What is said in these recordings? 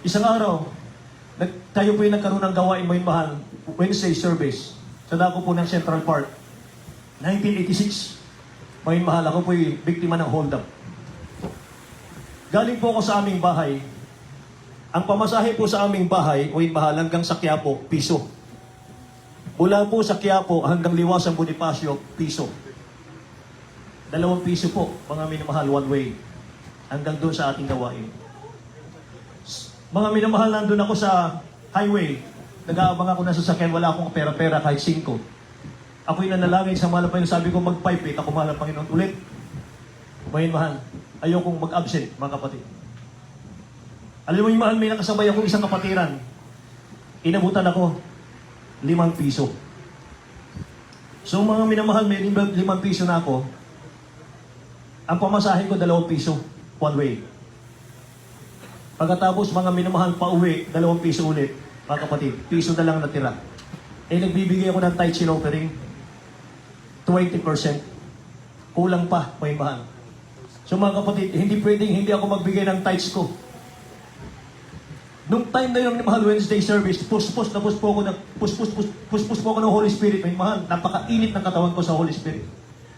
Isang araw, kayo po yung nagkaroon ng gawain mo yung mahal, Wednesday service, sa dako po ng Central Park, 1986. May mahal, ako po yung biktima ng hold-up. Galing po ako sa aming bahay. Ang pamasahe po sa aming bahay, o yung mahal, hanggang sa Quiapo, piso. Mula po sa Quiapo hanggang Liwasan Bonifacio, piso. 2 piso po, mga minamahal, one way. Hanggang doon sa ating gawain. Mga minamahal, nandun ako sa highway. Nag-aabang ako na sasakyan, wala akong pera-pera kahit 5. Ako'y nanalangin sa mahal pa yun. Sabi ko, mag-5 ako mahal ang Panginoon ulit. Mayin mahal, ayokong mag-absent, mga kapatid. Alam mo yung mahal, may nakasabay akong isang kapatiran. Inabutan ako, 5 piso. So mga minamahal, may 5 piso na ako. Ang pamasahe ko, 2 piso, one way. Pagkatapos mga minamahal pa uwi, 2 piso ulit, mga kapatid, piso na lang natira. Eh nagbibigay ako ng tithes and offering, 20%. Kulang pa, may mahal. So mga kapatid, hindi pwedeng hindi ako magbigay ng tithes ko. Nung time na yun, mahal, Wednesday service, puspos po ako ng Holy Spirit. May mahal, napakainit ng katawan ko sa Holy Spirit.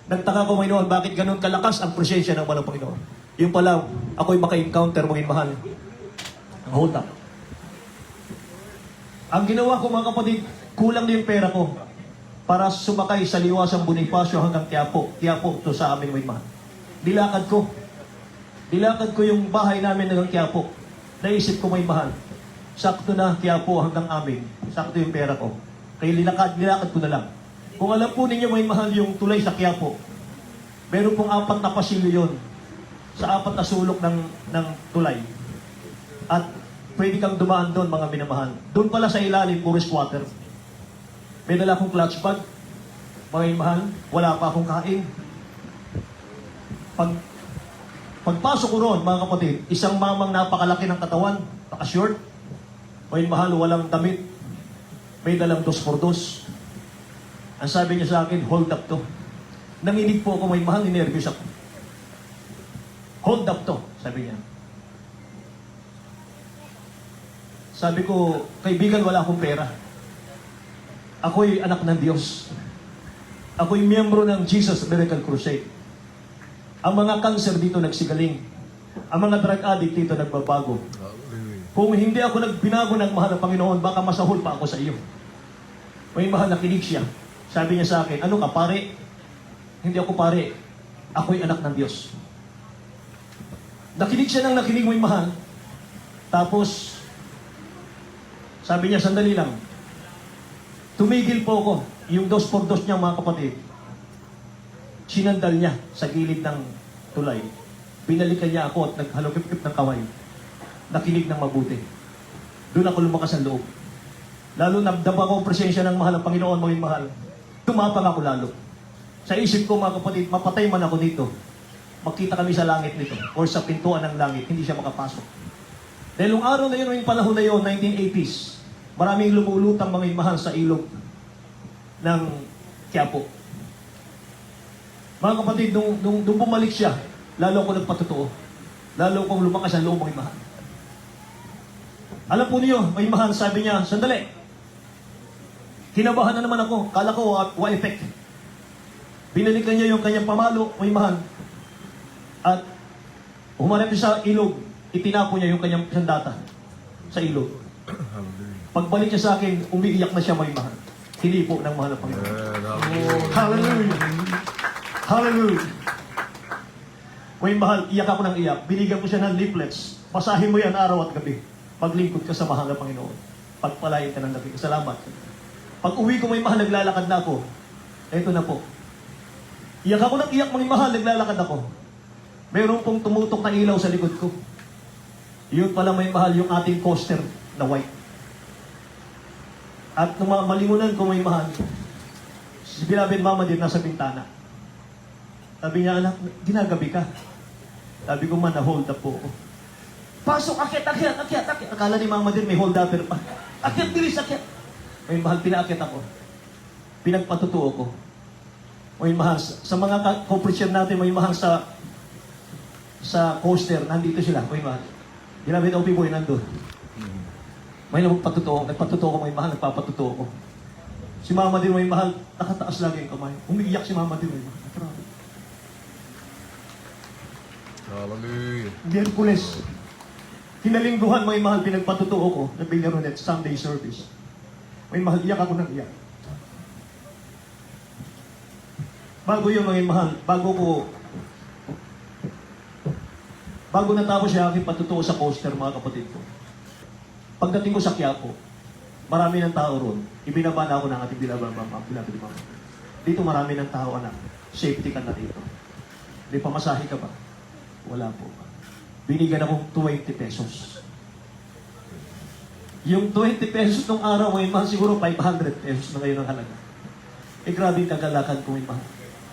Nagtaka ko, Panginoon, bakit ganun kalakas ang presensya ng walang Panginoon? Yung pala, ako'y maka-encounter, mga mahal. Ang hold up. Ang ginawa ko, mga kapatid, kulang din pera ko para sumakay sa Liwasan Bonifacio hanggang Quiapo. Quiapo to sa amin, may mahal. Dilakad ko yung bahay namin hanggang Quiapo. Naisip ko, may mahal. Sakto na Quiapo hanggang amin. Sakto yung pera ko. Kaya nilakad ko na lang. Kung alam po ninyo, may mahal yung tulay sa Quiapo. Meron pong 4 na pasilyo yun. Sa 4 na sulok ng tulay. At pwede kang dumaan doon, mga minamahal. Doon pala sa ilalim, puro squatter. May dala akong clutch bag. Mga minamahal, wala pa akong kain. Pagpasok ko roon, mga kapatid, isang mamang napakalaki ng katawan, naka-short. May mahal, walang damit. May dalang 2x2. Ang sabi niya sa akin, hold up to. Nanginig po ako, may mahal, ninervyos ako. Hold up to, sabi niya. Sabi ko, kaibigan, wala akong pera. Ako'y anak ng Diyos. Ako'y miyembro ng Jesus Miracle Crusade. Ang mga cancer dito nagsigaling. Ang mga drug addict dito nagbabago. Kung hindi ako nagbinago ng mahal ng Panginoon, baka masahol pa ako sa iyo. May mahal na kinig siya. Sabi niya sa akin, ano ka, pare? Hindi ako pare. Ako'y anak ng Diyos. Nakinig siya ng nakinig, may mahal. Tapos, sabi niya, sandali lang. Tumigil po ako. Yung 2x2 niya, mga kapatid. Sinandal niya sa gilid ng tulay. Binalikan niya ako at naghalokip-kip ng kaway. Nakinig ng mabuti. Doon ako lumakas ang loob. Lalo nabdaba ko ang presensya ng mahal ng Panginoon, mga mahal. Tumapang ako lalo. Sa isip ko, mga kapatid, mapatay man ako dito. Magkita kami sa langit nito. O sa pintuan ng langit, hindi siya makapasok. Dahil yung araw na yun, yung panahon na yun, 1980s, maraming lumulutang mga mahal sa ilog ng Quiapo. Mga kapatid, nung bumalik siya, lalo ko nagpatotoo. Lalo kong lumakas ang loob, mga mahal. Alam po niyo, may mahal, sabi niya, sandali. Kinabahan na naman ako. Kala ko, wa-effect. Binalikan niya yung kanyang pamalo, may mahal. At humarap siya sa ilog, itinapo niya yung kanyang sandata sa ilog. Pagbalik niya sa akin, umiiyak na siya, may mahal. Hilipo ng mahal ng Panginoon. Hallelujah! Hallelujah! May mahal, iyak ako ng iyak. Binigyan ko siya ng leaflets. Basahin mo yan araw at gabi. Paglingkod ka sa mahal ng Panginoon. Pagpalain ka ng gabi. Salamat. Pag uwi ko, may mahal, naglalakad na ako. Ito na po. Iyak ako ng iyak, may mahal, naglalakad ako. Meron pong tumutok na ilaw sa likod ko. Yun pala, may mahal, yung ating coaster na white. At nung malimunan ko, may mahal, si Bilabid Mama din nasa bintana. Sabi niya, anak, ginagabi ka. Sabi ko, man, na-hold up po ako. Pasok, akyat. Akala ni Mama din, may hold upper pa. Akyat, bilis, akyat. May mahal, pinaakyat ako. Pinagpatutuo ko. May mahal, sa mga compression natin, may mahal sa coaster, nandito sila, may mahal. Bilabid, OP boy, nandun. May nagpatotoo ko, may mahal, nagpapatotoo ko. Si Mama din, may mahal, nakataas lagi yung kamay. Umiiyak si Mama din, may mahal. Grabe. Hallelujah. Miyerkules, kinalingguhan, may mahal, pinagpatotoo ko na Villaronet Sunday service. May mahal, iyak ako ng iyak. Bago yun, may mahal, bago natapos siya aking patutuo sa poster, mga kapatid ko. Pagdating ko sa Quiapo, marami ng tao ron. Ibinaba na ako ng ating bilabang mama. Dito marami ng tao, anak. Safety ka na dito. May pamasahe ka ba? Wala po. Binigyan akong 20 pesos. Yung 20 pesos nung araw, may mahal siguro 500 pesos na ngayon ang halaga. Eh grabe yung kagalakan ko, may mahal.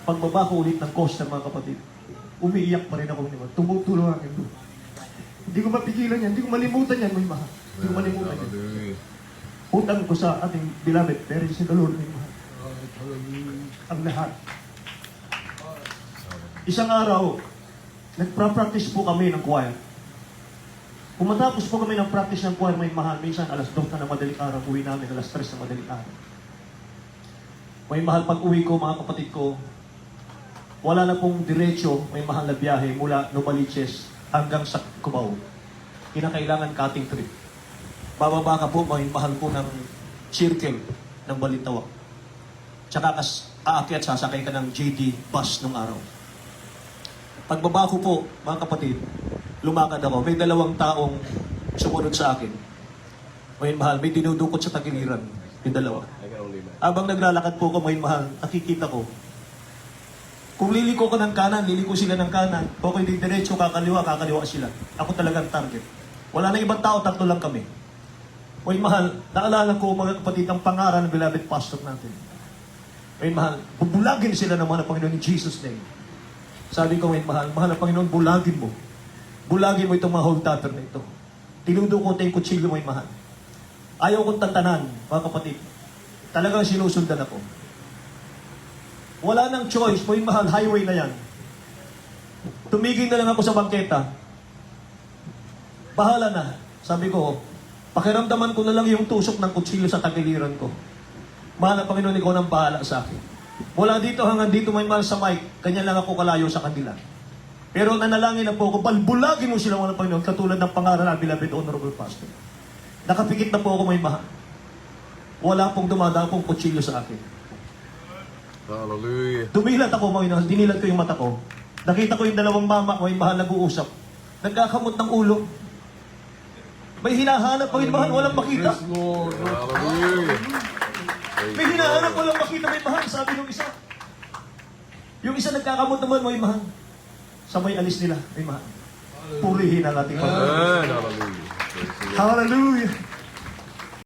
Pagbaba ko ulit ng coaster, mga kapatid, umiiyak pa rin ako naman. Tumutulong akin doon. Hindi ko mapigilan yan. Hindi ko malimutan yan, may mahal. Hindi ko malimutan yan. Utang ko sa ating beloved parents in the Lord, may mahal. Ang lahat. Isang araw, nagpa-practice po kami ng choir. Kung matapos po kami ng practice ng choir, may mahal. Minsan, alas 2 na ng madaling araw, uwi namin, alas 3 na madaling araw. May mahal pag uwi ko, mga kapatid ko, wala na pong diretso, may mahal na biyahe mula Novaliches hanggang sa Cubao. Kinakailangan cutting trip. Bababa ka po, may mahal po ng circle ng Balintawak. Tsaka aakyat, sasakay ka ng JD bus nung araw. Pagbaba ko po, mga kapatid, lumakad ako. May dalawang taong sumunod sa akin. May mahal, may dinudukot sa tagiliran. Yung dalawa. Habang naglalakad po ko, may mahal, nakikita ko. Kung liliko ko ng kanan, liliko sila ng kanan. Kung hindi diretso, kakaliwa sila. Ako talagang target. Wala na ibang tao, tatlo lang kami. May mahal, naalala ko mga kapatid ang pangaral ng beloved pastor natin. May mahal, bubulagin sila ng mga Panginoon in Jesus' name. Sabi ko, may mahal, mahal na Panginoon, bulagin mo. Bulagin mo itong mga whole tupper na ito. Tinudukot yung kutsilyo, may mahal. Ayaw kong tantanan, mga kapatid. Talagang sinusundan ako. Wala nang choice, may mahal, highway na yan. Tumigil na lang ako sa bangketa. Bahala na. Sabi ko, pakiramdaman ko na lang yung tusok ng kutsilyo sa tagiliran ko. Mahal na Panginoon, ikaw nang bahala sa akin. Mula dito hanggang dito may mahal sa mic, kanya lang ako kalayo sa kanila. Pero nanalangin na po ako, balbulagin mo sila mga Panginoon, katulad ng pangaral ng beloved honorable pastor. Nakapikit na po ako, may mahal. Wala pong dumadaan pong kutsilyo sa akin. Hallelujah. Dumilat ako, Panginoon, dinilat ko yung mata ko. Nakita ko yung dalawang mama ko, may mahal nag-uusap. Nagkakamot ng ulo. May hinahanap, Panginoon, walang makita. Praise Lord. Hallelujah. May hinahanap, walang makita, may mahal, sabi ng isa. Yung isa nagkakamot naman, may mahal. Sabay alis nila, may mahal. Purihin ang ating Panginoon. Amen. Hallelujah. Praise the Lord. Hallelujah.